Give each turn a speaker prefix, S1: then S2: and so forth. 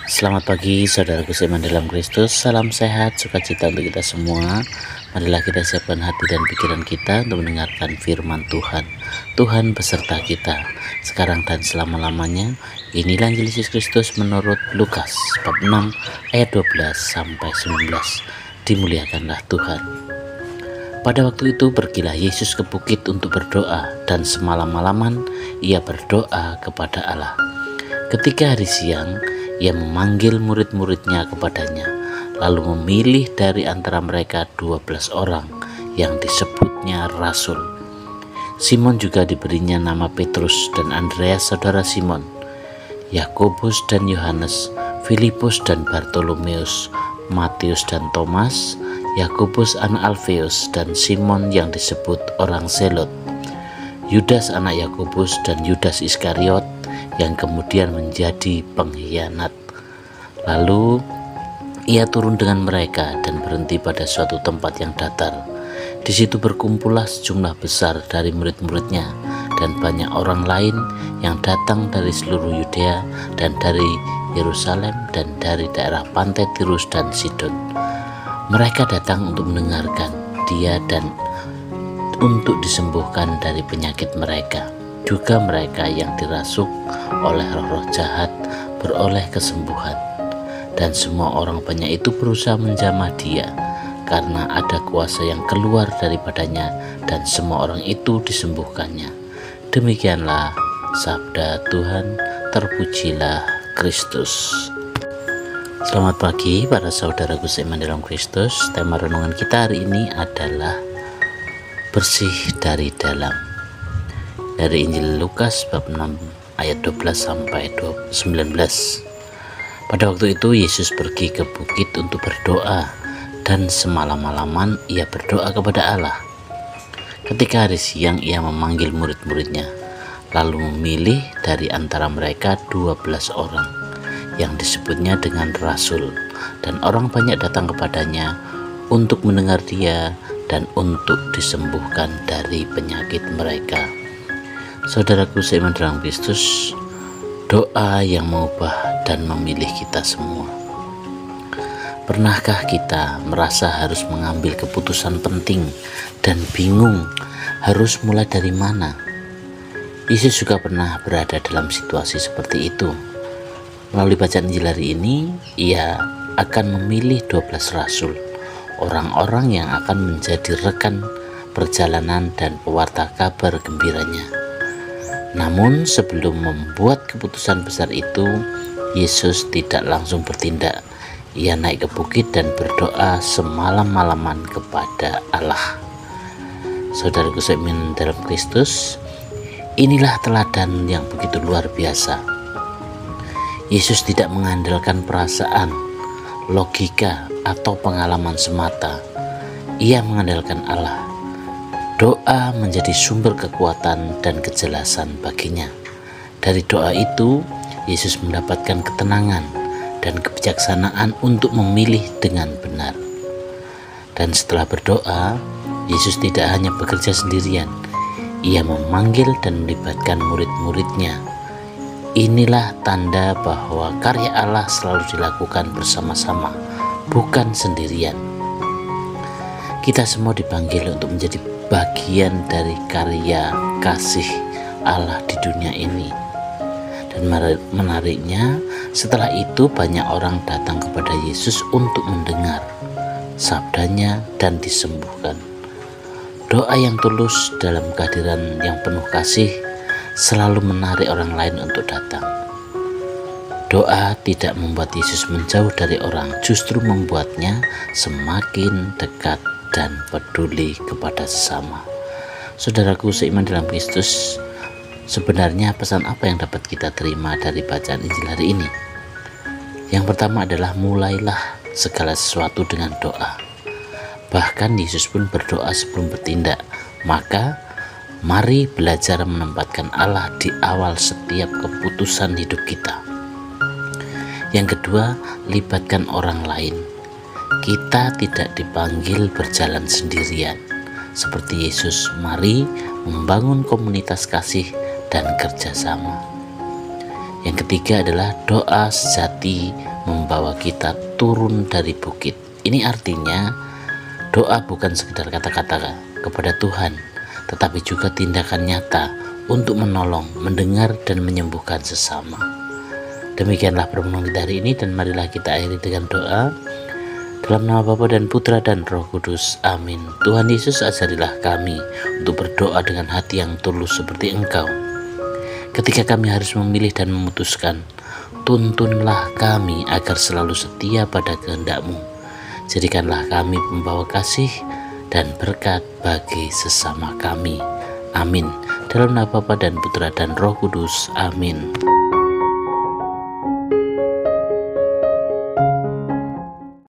S1: Selamat pagi saudaraku seiman dalam Kristus. Salam sehat, sukacita untuk kita semua. Marilah kita siapkan hati dan pikiran kita untuk mendengarkan firman Tuhan. Tuhan beserta kita sekarang dan selama-lamanya. Inilah Injil Yesus Kristus menurut Lukas bab 6 ayat 12 sampai 19. Dimuliakanlah Tuhan. Pada waktu itu pergilah Yesus ke bukit untuk berdoa, dan semalam-malaman ia berdoa kepada Allah. Ketika hari siang, ia memanggil murid-muridnya kepadanya, lalu memilih dari antara mereka 12 orang yang disebutnya rasul. Simon juga diberinya nama Petrus dan Andreas saudara Simon, Yakobus dan Yohanes, Filipus dan Bartolomeus, Matius dan Thomas, Yakobus anak Alfeus dan Simon yang disebut orang Zelot, Yudas anak Yakobus dan Yudas Iskariot yang kemudian menjadi pengkhianat. Lalu ia turun dengan mereka dan berhenti pada suatu tempat yang datar. Di situ berkumpullah sejumlah besar dari murid-muridnya dan banyak orang lain yang datang dari seluruh Yudea dan dari Yerusalem dan dari daerah pantai Tirus dan Sidon. Mereka datang untuk mendengarkan dia dan untuk disembuhkan dari penyakit mereka. Juga mereka yang dirasuk oleh roh-roh jahat beroleh kesembuhan. Dan semua orang banyak itu berusaha menjamah dia, karena ada kuasa yang keluar daripadanya, dan semua orang itu disembuhkannya. Demikianlah sabda Tuhan. Terpujilah Kristus. Selamat pagi para saudaraku seiman dalam Kristus. Tema renungan kita hari ini adalah bersih dari dalam. Dari Injil Lukas bab 6 ayat 12 sampai 19. Pada waktu itu Yesus pergi ke bukit untuk berdoa, dan semalam-malaman ia berdoa kepada Allah. Ketika hari siang ia memanggil murid-muridnya, lalu memilih dari antara mereka 12 orang yang disebutnya dengan rasul, dan orang banyak datang kepadanya untuk mendengar dia dan untuk disembuhkan dari penyakit mereka. Saudaraku seiman dalam Kristus, doa yang mengubah dan memilih kita semua. Pernahkah kita merasa harus mengambil keputusan penting dan bingung harus mulai dari mana? Yesus juga pernah berada dalam situasi seperti itu. Melalui bacaan Injil hari ini, ia akan memilih 12 rasul, orang-orang yang akan menjadi rekan perjalanan dan pewarta kabar gembiranya. Namun sebelum membuat keputusan besar itu, Yesus tidak langsung bertindak. Ia naik ke bukit dan berdoa semalam-malaman kepada Allah. Saudaraku seiman dalam Kristus, inilah teladan yang begitu luar biasa. Yesus tidak mengandalkan perasaan, logika, atau pengalaman semata. Ia mengandalkan Allah. Doa menjadi sumber kekuatan dan kejelasan baginya. Dari doa itu, Yesus mendapatkan ketenangan dan kebijaksanaan untuk memilih dengan benar. Dan setelah berdoa, Yesus tidak hanya bekerja sendirian. Ia memanggil dan melibatkan murid-muridnya. Inilah tanda bahwa karya Allah selalu dilakukan bersama-sama, bukan sendirian. Kita semua dipanggil untuk menjadi bagian dari karya kasih Allah di dunia ini. Dan menariknya, setelah itu banyak orang datang kepada Yesus untuk mendengar sabdanya dan disembuhkan. Doa yang tulus dalam kehadiran yang penuh kasih selalu menarik orang lain untuk datang. Doa tidak membuat Yesus menjauh dari orang, justru membuatnya semakin dekat dan peduli kepada sesama. Saudaraku seiman dalam Kristus, sebenarnya pesan apa yang dapat kita terima dari bacaan Injil hari ini? Yang pertama adalah mulailah segala sesuatu dengan doa. Bahkan Yesus pun berdoa sebelum bertindak. Maka mari belajar menempatkan Allah di awal setiap keputusan hidup kita. Yang kedua, libatkan orang lain. Kita tidak dipanggil berjalan sendirian. Seperti Yesus, mari membangun komunitas kasih dan kerjasama. Yang ketiga adalah doa sejati membawa kita turun dari bukit. Ini artinya doa bukan sekedar kata-kata kepada Tuhan, tetapi juga tindakan nyata untuk menolong, mendengar, dan menyembuhkan sesama. Demikianlah permenungan kita hari ini, dan marilah kita akhiri dengan doa. Dalam nama Bapa dan Putra dan Roh Kudus. Amin. Tuhan Yesus, ajarilah kami untuk berdoa dengan hati yang tulus seperti Engkau. Ketika kami harus memilih dan memutuskan, tuntunlah kami agar selalu setia pada kehendak-Mu. Jadikanlah kami pembawa kasih dan berkat bagi sesama kami. Amin. Dalam nama Bapa dan Putra dan Roh Kudus. Amin.